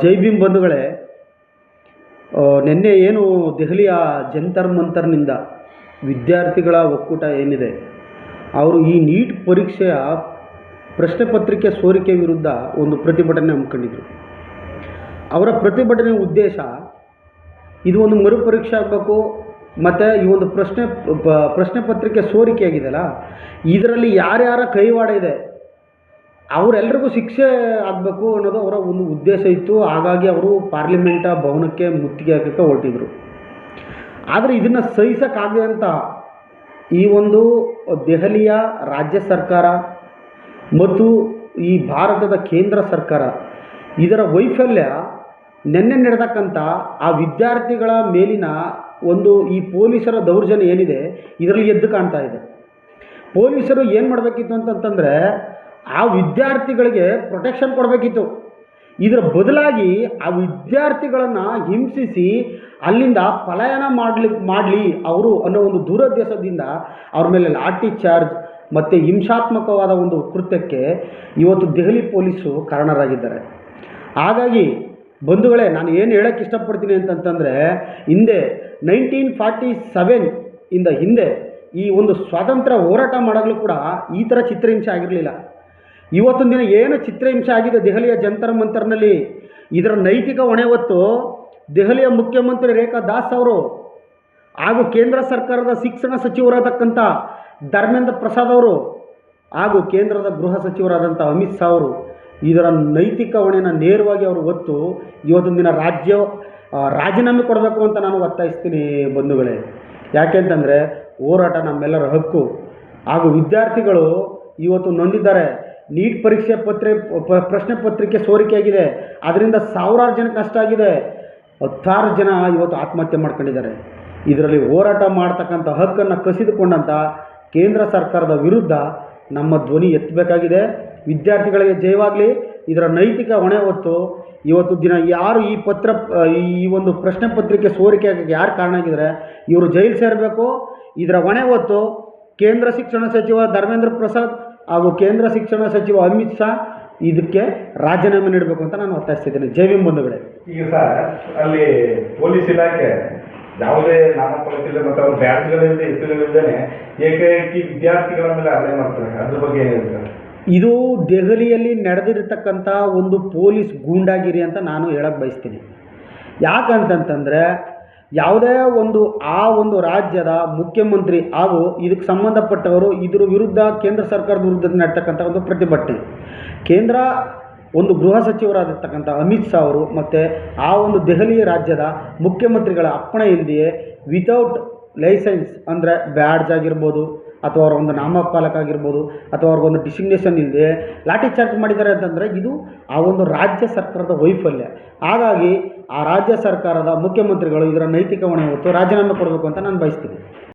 ಜೈ ಭೀಮ್ ಬಂಧುಗಳೇ, ನಿನ್ನೆ ಏನು ದೆಹಲಿಯ ಜಂತರ್ ಮಂತರ್ನಿಂದ ವಿದ್ಯಾರ್ಥಿಗಳ ಒಕ್ಕೂಟ ಏನಿದೆ, ಅವರು ಈ ನೀಟ್ ಪರೀಕ್ಷೆಯ ಪ್ರಶ್ನೆ ಪತ್ರಿಕೆ ಸೋರಿಕೆ ವಿರುದ್ಧ ಒಂದು ಪ್ರತಿಭಟನೆ ಹಮ್ಮಿಕೊಂಡಿದ್ರು. ಅವರ ಪ್ರತಿಭಟನೆ ಉದ್ದೇಶ ಇದು ಒಂದು ಮರುಪರೀಕ್ಷೆ ಆಗಬೇಕು, ಮತ್ತು ಈ ಒಂದು ಪ್ರಶ್ನೆ ಪತ್ರಿಕೆ ಸೋರಿಕೆ ಆಗಿದೆಯಲ್ಲ, ಇದರಲ್ಲಿ ಯಾರ್ಯಾರ ಕೈವಾಡ ಇದೆ ಅವರೆಲ್ಲರಿಗೂ ಶಿಕ್ಷೆ ಆಗಬೇಕು ಅನ್ನೋದು ಅವರ ಒಂದು ಉದ್ದೇಶ ಇತ್ತು. ಹಾಗಾಗಿ ಅವರು ಪಾರ್ಲಿಮೆಂಟ ಭವನಕ್ಕೆ ಮುತ್ತಿಗೆ ಹಾಕೋಕ್ಕೆ ಹೊರಟಿದ್ರು. ಆದರೆ ಇದನ್ನು ಸಹಿಸೋಕ್ಕಾಗದೆ ಅಂತ ಈ ಒಂದು ದೆಹಲಿಯ ರಾಜ್ಯ ಸರ್ಕಾರ ಮತ್ತು ಈ ಭಾರತದ ಕೇಂದ್ರ ಸರ್ಕಾರ ಇದರ ವೈಫಲ್ಯ ನಿನ್ನೆ ನಡೆದಕ್ಕಂಥ ಆ ವಿದ್ಯಾರ್ಥಿಗಳ ಮೇಲಿನ ಒಂದು ಈ ಪೊಲೀಸರ ದೌರ್ಜನ್ಯ ಏನಿದೆ ಇದರಲ್ಲಿ ಎದ್ದು ಕಾಣ್ತಾ ಇದೆ. ಪೊಲೀಸರು ಏನು ಮಾಡಬೇಕಿತ್ತು ಅಂತಂತಂದರೆ ಆ ವಿದ್ಯಾರ್ಥಿಗಳಿಗೆ ಪ್ರೊಟೆಕ್ಷನ್ ಕೊಡಬೇಕಿತ್ತು. ಇದರ ಬದಲಾಗಿ ಆ ವಿದ್ಯಾರ್ಥಿಗಳನ್ನು ಹಿಂಸಿಸಿ ಅಲ್ಲಿಂದ ಪಲಾಯನ ಮಾಡಲಿ ಅವರು ಅನ್ನೋ ಒಂದು ದುರುದ್ದೇಶದಿಂದ ಅವ್ರ ಮೇಲೆ ಲಾಠಿ ಚಾರ್ಜ್ ಮತ್ತು ಹಿಂಸಾತ್ಮಕವಾದ ಒಂದು ಕೃತ್ಯಕ್ಕೆ ಇವತ್ತು ದೆಹಲಿ ಪೊಲೀಸರು ಕಾರಣರಾಗಿದ್ದಾರೆ. ಹಾಗಾಗಿ ಬಂಧುಗಳೇ, ನಾನು ಏನು ಹೇಳೋಕ್ಕೆ ಇಷ್ಟಪಡ್ತೀನಿ ಅಂತಂತಂದರೆ, ಹಿಂದೆ 1947 ಇಂದ ಹಿಂದೆ ಈ ಒಂದು ಸ್ವಾತಂತ್ರ್ಯ ಹೋರಾಟ ಮಾಡೋಕ್ಕೂ ಕೂಡ ಈ ಥರ ಚಿತ್ರಹಿಂಸೆ ಆಗಿರಲಿಲ್ಲ. ಇವತ್ತೊಂದು ದಿನ ಏನು ಚಿತ್ರಹಿಂಸೆ ಆಗಿದೆ ದೆಹಲಿಯ ಜಂತರ್ ಮಂತರ್ನಲ್ಲಿ, ಇದರ ನೈತಿಕ ಹೊಣೆ ಹೊತ್ತು ದೆಹಲಿಯ ಮುಖ್ಯಮಂತ್ರಿ ರೇಖಾ ದಾಸ್ ಅವರು ಹಾಗೂ ಕೇಂದ್ರ ಸರ್ಕಾರದ ಶಿಕ್ಷಣ ಸಚಿವರಾದಕ್ಕಂಥ ಧರ್ಮೇಂದ್ರ ಪ್ರಸಾದ್ ಅವರು ಹಾಗೂ ಕೇಂದ್ರದ ಗೃಹ ಸಚಿವರಾದಂಥ ಅಮಿತ್ ಶಾ ಅವರು ಇದರ ನೈತಿಕ ಹೊಣೆನ ನೇರವಾಗಿ ಅವರು ಹೊತ್ತು ಇವತ್ತೊಂದು ದಿನ ರಾಜೀನಾಮೆ ಕೊಡಬೇಕು ಅಂತ ನಾನು ಒತ್ತಾಯಿಸ್ತೀನಿ ಬಂಧುಗಳೇ. ಯಾಕೆಂತಂದರೆ ಹೋರಾಟ ನಮ್ಮೆಲ್ಲರ ಹಕ್ಕು. ಹಾಗೂ ವಿದ್ಯಾರ್ಥಿಗಳು ಇವತ್ತು ನೊಂದಿದ್ದಾರೆ. ನೀಟ್ ಪರೀಕ್ಷೆ ಪ್ರಶ್ನೆ ಪತ್ರಿಕೆ ಸೋರಿಕೆಯಾಗಿದೆ, ಅದರಿಂದ ಸಾವಿರಾರು ಜನಕ್ಕೆ ನಷ್ಟ ಆಗಿದೆ. 10,000 ಜನ ಇವತ್ತು ಆತ್ಮಹತ್ಯೆ ಮಾಡ್ಕೊಂಡಿದ್ದಾರೆ. ಇದರಲ್ಲಿ ಹೋರಾಟ ಮಾಡ್ತಕ್ಕಂಥ ಹಕ್ಕನ್ನು ಕಸಿದುಕೊಂಡಂಥ ಕೇಂದ್ರ ಸರ್ಕಾರದ ವಿರುದ್ಧ ನಮ್ಮ ಧ್ವನಿ ಎತ್ತಬೇಕಾಗಿದೆ. ವಿದ್ಯಾರ್ಥಿಗಳಿಗೆ ಜಯವಾಗಲಿ. ಇದರ ನೈತಿಕ ಹೊಣೆ ಹೊತ್ತು ಇವತ್ತು ದಿನ ಯಾರು ಈ ಒಂದು ಪ್ರಶ್ನೆ ಪತ್ರಿಕೆ ಸೋರಿಕೆ ಆಗೋಕ್ಕೆ ಯಾರು ಕಾರಣ ಆಗಿದ್ದಾರೆ ಇವರು ಜೈಲು ಸೇರಬೇಕು. ಇದರ ಹೊಣೆ ಹೊತ್ತು ಕೇಂದ್ರ ಶಿಕ್ಷಣ ಸಚಿವ ಧರ್ಮೇಂದ್ರ ಪ್ರಸಾದ್ ಹಾಗೂ ಕೇಂದ್ರ ಶಿಕ್ಷಣ ಸಚಿವ ಅಮಿತ್ ಶಾ ಇದಕ್ಕೆ ರಾಜೀನಾಮೆ ನೀಡಬೇಕು ಅಂತ ನಾನು ಒತ್ತಾಯಿಸ್ತಿದ್ದೇನೆ. ಜೈ ಭೀಮ್ ಬಂಧುಗಳೇ. ಈಗ ಸರ್, ಅಲ್ಲಿ ಪೊಲೀಸ್ ಇಲಾಖೆ ಯಾವುದೇ ನಾಮಫಲಕಿಲ್ಲ ಮತ್ತು ಅವ್ರ ಬ್ಯಾಡ್ಜ್ಗಳಿಂದ ಹೆಸರುಗಳಿಂದಲೇ ಏಕೈಕಿ ವಿದ್ಯಾರ್ಥಿಗಳ ಮೇಲೆ ಹಲ್ಲೆ ಮಾಡ್ತಾರೆ. ಅದ್ರ ಬಗ್ಗೆ ಏನಿದೆ? ಇದು ದೆಹಲಿಯಲ್ಲಿ ನಡೆದಿರತಕ್ಕಂಥ ಒಂದು ಪೊಲೀಸ್ ಗೂಂಡಾಗಿರಿ ಅಂತ ನಾನು ಹೇಳಕ್ಕೆ ಬಯಸ್ತೀನಿ. ಯಾಕಂತಂತಂದರೆ ಯಾವುದೇ ಆ ಒಂದು ರಾಜ್ಯದ ಮುಖ್ಯಮಂತ್ರಿ ಹಾಗೂ ಇದಕ್ಕೆ ಸಂಬಂಧಪಟ್ಟವರು ಇದ್ರ ವಿರುದ್ಧ ಕೇಂದ್ರ ಸರ್ಕಾರದ ವಿರುದ್ಧ ನಡ್ತಕ್ಕಂಥ ಒಂದು ಪ್ರತಿಭಟನೆ, ಕೇಂದ್ರ ಒಂದು ಗೃಹ ಸಚಿವರಾಗಿರ್ತಕ್ಕಂಥ ಅಮಿತ್ ಶಾ ಅವರು ಮತ್ತು ಆ ಒಂದು ದೆಹಲಿ ರಾಜ್ಯದ ಮುಖ್ಯಮಂತ್ರಿಗಳ ಅಪ್ಪಣೆ ಇಲ್ಲದೆಯೇ ವಿತೌಟ್ ಲೈಸೆನ್ಸ್ ಅಂದರೆ ಬ್ಯಾಡ್ಜ್ ಆಗಿರ್ಬೋದು ಅಥವಾ ಅವರ ಒಂದು ನಾಮಫಲಕ ಆಗಿರ್ಬೋದು ಅಥವಾ ಅವ್ರಿಗೊಂದು ಡಿಸಿಗ್ನೇಷನ್ ಇಲ್ಲದೆ ಲಾಠಿ ಚಾರ್ಜ್ ಮಾಡಿದ್ದಾರೆ ಅಂತಂದರೆ ಇದು ಆ ಒಂದು ರಾಜ್ಯ ಸರ್ಕಾರದ ವೈಫಲ್ಯ. ಹಾಗಾಗಿ ಆ ರಾಜ್ಯ ಸರ್ಕಾರದ ಮುಖ್ಯಮಂತ್ರಿಗಳು ಇದರ ನೈತಿಕ ಹೊಣೆ ಹೊತ್ತು ರಾಜೀನಾಮೆ ಕೊಡಬೇಕು ಅಂತ ನಾನು ಬಯಸ್ತೀನಿ.